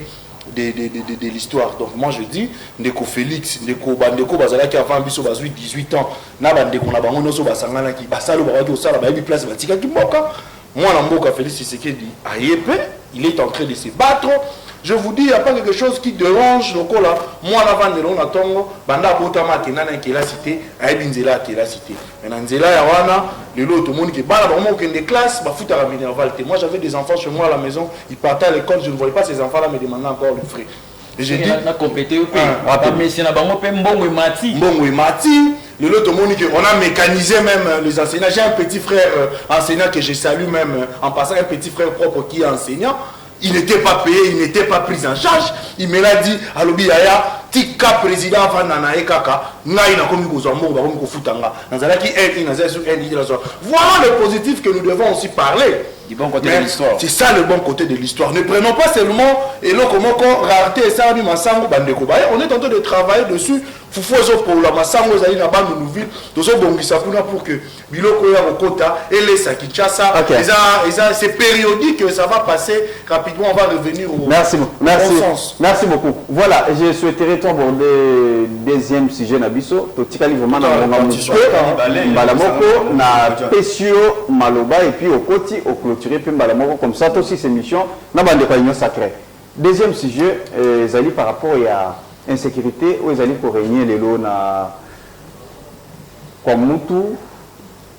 [SPEAKER 2] de l'histoire. Donc moi je dis Ndeko Félix, Ndeko Bazala qui avant 18 ans, na bandeko na bango noso basangana ki basalo ba sala ba bi place batika ki mboka. Moi na mboka Félix Tshisekedi ayepe, il est en train de se battre Je vous dis, il n'y a pas quelque chose qui dérange. Donc là, moi, avant de l'on attend, banda botama tenana qui la cité, aïbinzela qui la cité. Maintenant, nzela yawana, l'autre tout le monde qui bat vraiment aucune des classes, bah foutre à la minervalte. Moi, j'avais des enfants chez moi à la maison, ils partaient à l'école, je ne voyais pas ces enfants-là me demander encore le frais. Et j'ai dit, le lot on a mécanisé même les enseignants. J'ai un petit frère enseignant que je salue même en passant, un petit frère propre qui est enseignant. Il n'était pas payé, il n'était pas pris en charge. Il me l'a dit, Alobi Yaya, Tika président avant Nanae Kaka, Naïna comme nous sommes morts, comme nous foutanga. Voilà le positif que nous devons aussi parler.
[SPEAKER 3] Du bon côté de l'histoire.
[SPEAKER 2] C'est ça le bon côté de l'histoire. Ne prenons pas seulement et là comment rareté et ça on est en train de travailler dessus. Foufozo pour la masango zali na bande nouvelle. Tozo bongisa kuna pour que biloko ya Okota et les Kinshasa. C'est périodique que ça va passer rapidement. On va revenir au
[SPEAKER 1] Merci beaucoup. Voilà, je souhaiterais aborder le deuxième sujet Nabiso. Totikali vraiment na Malamoko na Pesio Maloba et puis au Koti au clôturer puis Malamoko comme ça aussi ces missions na bande réunion sacrée. Deuxième sujet zali par rapport à insécurité où ils allaient pour régner les lots na Kwamutu,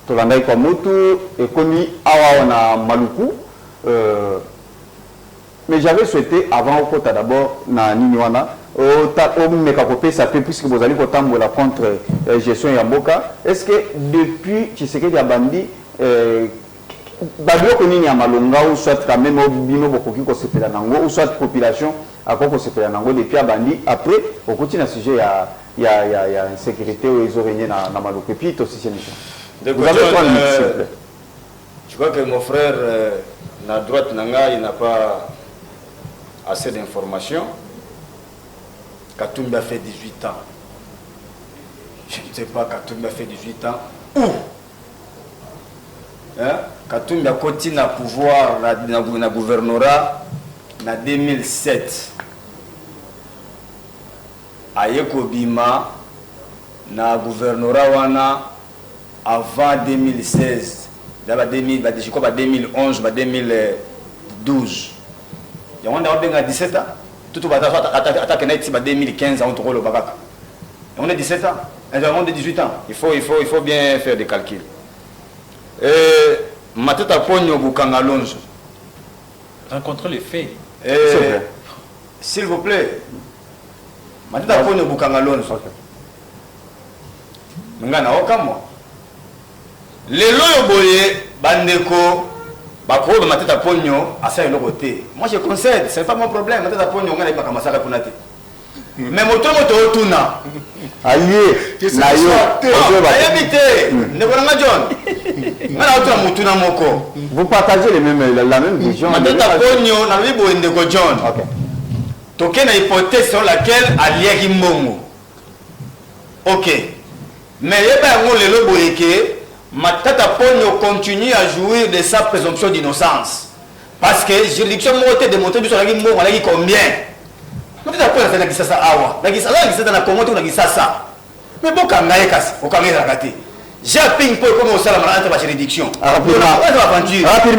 [SPEAKER 1] Tolandai Kwamutu, et Koni Awa na Maluku. Mais j'avais souhaité avant au Kota d'abord na Niniwana, au Mekakopé ça peut puisque vous allez la contre gestion Yamboka. Est-ce que depuis Tshisekedi Abandi Babio Koni ya Malonga ou soit quand même au bino bokoki ko sepela nango ou soit population à quoi se fait en depuis Abandi après on continue à sujet il y a insécurité où ils ont régné dans Maluku puis aussi c'est mission. Vous avez 3 minutes s'il vous plaît.
[SPEAKER 4] Je crois que mon frère na droite nanga il n'a pas assez d'informations. Katumbi a fait 18 ans. Je ne sais pas Katumbi a fait 18 ans où hein? Katumbi a continué à pouvoir na gouvernorat en 2007 ayeko bima na gouvernorat wana avant 2016 d'abord 2011 2012 yango on a 17 ans tout attaque na 2015 on toko le bakaka on a 17 ans on a 18 ans il faut bien faire des calculs matata ponyo bukanga lonzo
[SPEAKER 3] rencontrer les faits.
[SPEAKER 4] S'il vous plaît, matata ponyo bukanga lonzo. Ngana okamo. Lelo yo boye bandeko bako matata ponyo asa eloko te. Moi je concède, c'est pas mon problème, matata ponyo ngana ibaka masaka kuna te. Mais moto otuna.
[SPEAKER 1] Allié na yo.
[SPEAKER 4] Ayebite, nekolanga John.
[SPEAKER 1] Vous partagez la même vision.
[SPEAKER 4] Matata ponyo na bibo ndeko John.
[SPEAKER 1] OK.
[SPEAKER 4] Toké na hypothèse sur laquelle allié mbongo. OK. Mais yeba ngo lelo boyeke matata ponyo continue à jouir de sa présomption d'innocence. Parce que juridiction moté démontré biso la mbongo la combien. Matata ponyo na kisasa awa. Na kisasa na Congo to na kisasa. Mais bon quand ngaye kasi, okangeza rakati. J'ai ping pour comme au salam entre la juridiction.
[SPEAKER 1] Rapidement,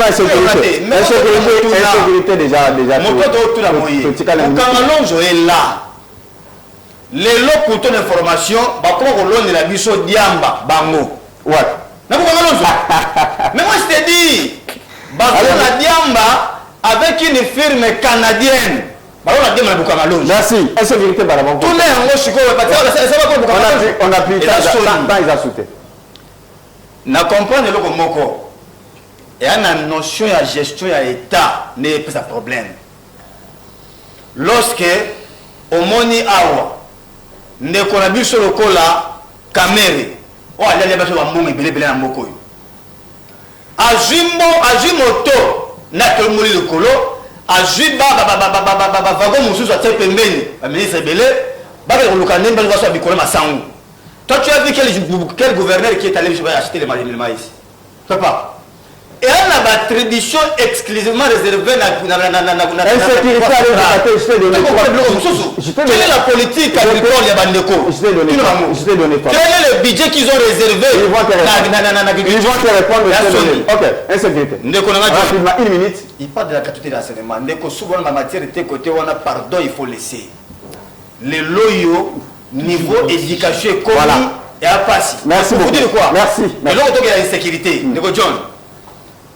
[SPEAKER 1] insécurité déjà.
[SPEAKER 4] Mon pote tout la moyenne. Quand Alonso est là, les lots pour ton information, bah comment on l'on est la biso diamba bango.
[SPEAKER 1] Ouais.
[SPEAKER 4] Mais pourquoi Alonso? Mais moi je te dis, bah la diamba avec une firme canadienne.
[SPEAKER 1] Merci. Insécurité par rapport.
[SPEAKER 4] Tout le monde,
[SPEAKER 1] on a pris temps, ils ont sauté.
[SPEAKER 4] Na comprendre le moko et a une notion de gestion de l'État n'est pas un problème. Lorsque au moni awa ne konabi sur le kola kamere o ali ba so ba mbongo belebele na moko azimoto na to moli le kolo aziba vago mususu ate pembeni ba ministre belé ba ko lukane mba ba so bikola masangu. Toi, tu as vu quel gouverneur qui est allé acheter le maïs? Papa. et on a une attribution exclusivement réservée à
[SPEAKER 1] insécurité.
[SPEAKER 4] Quelle est la politique agricole ya bandeko?
[SPEAKER 1] Je t'ai donné.
[SPEAKER 4] Quel est le budget qu'ils ont réservé?
[SPEAKER 1] Ils vont te répondre. Ok, insécurité. Rapidement, 1 minute.
[SPEAKER 4] Il parle de la qualité de l'enseignement. Ndeko souvent ma matière était côté on a pardon, il faut laisser. Les loyaux niveau éducation économique et à passer.
[SPEAKER 1] Merci beaucoup.
[SPEAKER 4] Vous dites quoi?
[SPEAKER 1] Merci.
[SPEAKER 4] Mais là on a une insécurité. Ndeko John.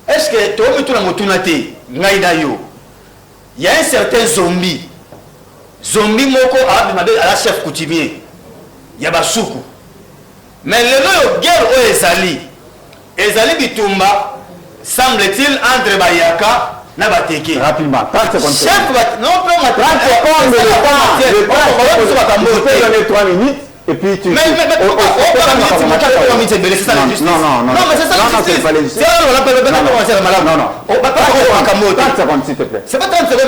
[SPEAKER 4] Est-ce que tu as mis tout la motunate ngaïdayo? Il y a un certain zombie. Zombie moko a demandé à la chef coutumier. Il y a Basoukou. Mais le nom guerre au Ezali. Ezali Bitumba semble-t-il entre Bayaka na Bateke.
[SPEAKER 1] Rapidement, 30 secondes.
[SPEAKER 4] Chef non, pas
[SPEAKER 1] 30 secondes de temps. Je peux donner 3 minutes. Et puis tu...
[SPEAKER 4] Non, mais c'est ça la justice.
[SPEAKER 1] Non, mais c'est ça la justice. C'est ça on appelle le non. 30 secondes, s'il te plaît.
[SPEAKER 4] C'est pas 30 secondes,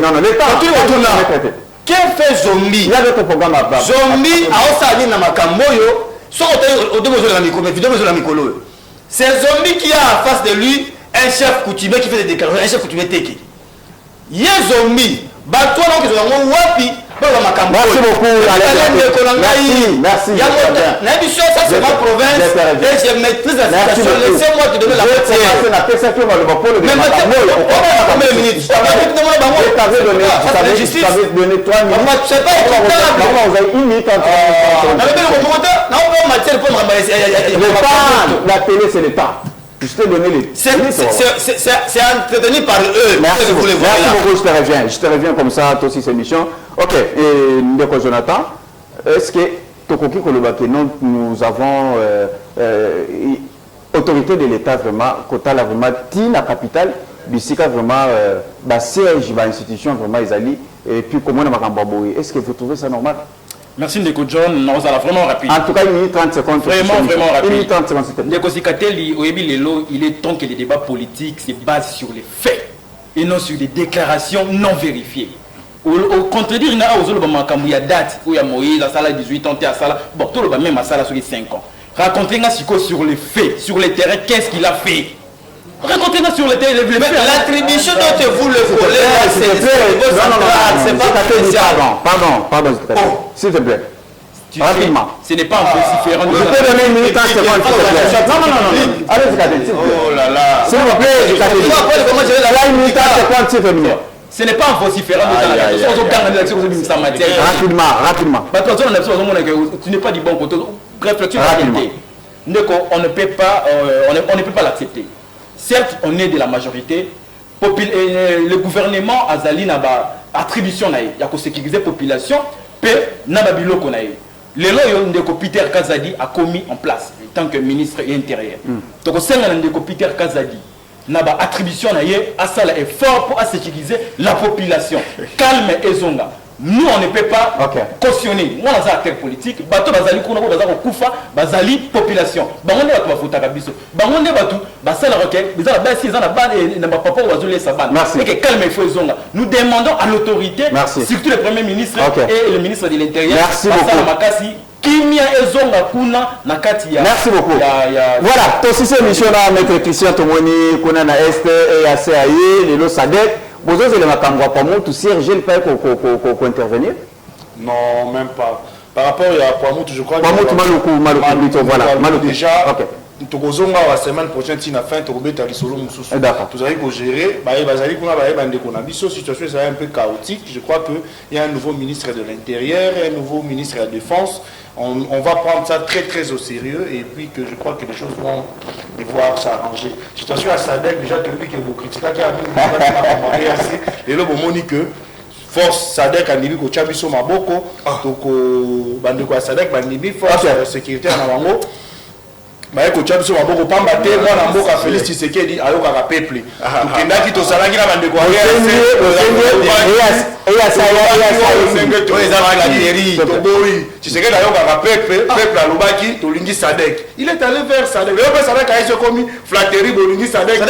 [SPEAKER 1] non, le temps.
[SPEAKER 4] Qu'est fait zombie?
[SPEAKER 1] Il y a d'autres programmes à faire.
[SPEAKER 4] Zombie, à Osali na Makamboyo, c'est zombie qui a en face de lui un chef coutumier qui fait des déclarations, un chef coutumier teki. Il y a zombie, bateau qui sont wapi.
[SPEAKER 1] Merci beaucoup. Merci.
[SPEAKER 4] Ça c'est ma province et je maîtrise la situation. Laissez-moi te donner la parole. Mais combien de minutes? Je t'avais donné 3 minutes. C'est pas
[SPEAKER 1] vous avez 1 minute. La télé, c'est l'État. Je t'ai donné les...
[SPEAKER 4] C'est entretenu par eux.
[SPEAKER 1] Merci beaucoup, je te reviens comme ça, toi aussi, cette mission. Ok, et Ndeko Jonathan, est-ce que Tokoki Kolobake, nous avons autorité de l'État vraiment, Kota la vraiment, la capitale, Bissika vraiment, siège, institution vraiment, Isali, et puis comment on a est-ce que vous trouvez ça normal?
[SPEAKER 3] Merci Ndeko John, non, ça va vraiment rapide.
[SPEAKER 1] En tout cas, 1 minute 30 secondes.
[SPEAKER 3] Vraiment rapide.
[SPEAKER 1] 1 minute 30 secondes, s'il te plaît.
[SPEAKER 3] Ndeko Sikateli, il est temps que les débats politiques se basent sur les faits et non sur des déclarations non vérifiées. Au contredire, il y a date où il y a Moïse, à Sala 18 ans, à Sala, bon, tout le monde même à Sala sur les 5 ans. Racontez-nous sur les faits, sur le terrain, qu'est-ce qu'il a fait. Racontez-nous sur le terrain, les faits.
[SPEAKER 4] L'attribution dont vous le voulez,
[SPEAKER 1] c'est pas pardon, s'il te plaît. Rapidement.
[SPEAKER 3] Ce n'est pas un vociférant.
[SPEAKER 1] Je peux donner 1 minute 30 secondes, s'il te plaît. Non. Allez, s'il te plaît.
[SPEAKER 4] Oh là là.
[SPEAKER 1] S'il vous plaît, 1 minute 30 secondes, s'il te plaît.
[SPEAKER 3] Ce n'est pas un vociférant
[SPEAKER 1] Rapidement.
[SPEAKER 3] Tu n'es pas du bon côté. Réflexion de la réalité. On ne peut pas l'accepter. Certes, on est de la majorité. Le gouvernement Azali n'a pas attribution, il y a que sécuriser la population, puis n'a pas bilo qu'on a eu. Le loi Peter Kazadi a commis en place en tant que ministre intérieur. Donc, c'est que Peter Kazadi n'a pas attribution à ça effort pour sécuriser la population. Calme et zonga. Nous, on ne peut pas cautionner. Moi, dans acteur politique, bateau bazali kuna bazali kufa bazali population. Bangonde batu bafuta kabiso. Bangonde batu basala roke, bizala basi zana ba na papa wazule saban. Et calme et faut zonga. Nous demandons à l'autorité, surtout le premier ministre et le ministre de l'Intérieur, basala makasi kimia ezonga kuna na kati ya.
[SPEAKER 1] Merci beaucoup. Voilà, aussi cette émission là maître Christian Tomoni kuna na est et à CAI, les lo SADC. Vous avez le Makangwa Pamou, tout Serge le père pour intervenir?
[SPEAKER 2] Non, même pas. Par rapport à Pamou, je crois que...
[SPEAKER 1] Pamou, Maloukou, voilà.
[SPEAKER 2] Déjà, Tokozonga la semaine prochaine, si on a fait un tournée à l'Isolo Moussous. Vous avez qu'à gérer. La situation est un peu chaotique. Je crois qu'il y a un nouveau ministre de l'Intérieur, un nouveau ministre de la Défense. On va prendre ça très très au sérieux et puis que je crois que les choses vont devoir s'arranger. Je suis à Sadek, déjà depuis que vous critiquez, et là, vous m'avez dit que force Sadek a nibi ko chabiso maboko, donc bandeko Sadek bandibi force sécurité en avango. Bah écoute, tu as besoin de pas battre moi dans Mboka Félix Tshisekedi alors qu'à peuple. Donc ndaki to salaki na bandeko ya Tshisekedi alors qu'à peuple alobaki to lingi Sadek. il est allé vers Sadek. Le Sadek a été commis flatterie, Bolingui, Sadek a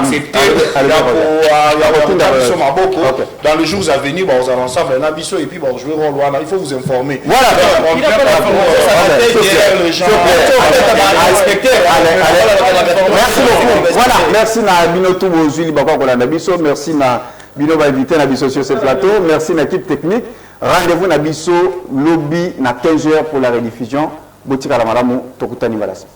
[SPEAKER 2] accepté. Dans les jours à venir, on va ensemble un abisso et puis bon, je vais il faut vous informer.
[SPEAKER 1] Voilà. Merci beaucoup. Voilà, merci na Binotou Bozuli Bakwa Kolanda Biso, merci na Bino va inviter na Biso sur ce plateau, merci na l'équipe technique. Rendez-vous na Biso lobby na 15h pour la rediffusion. Botika la Malamu Tokutani Balasi.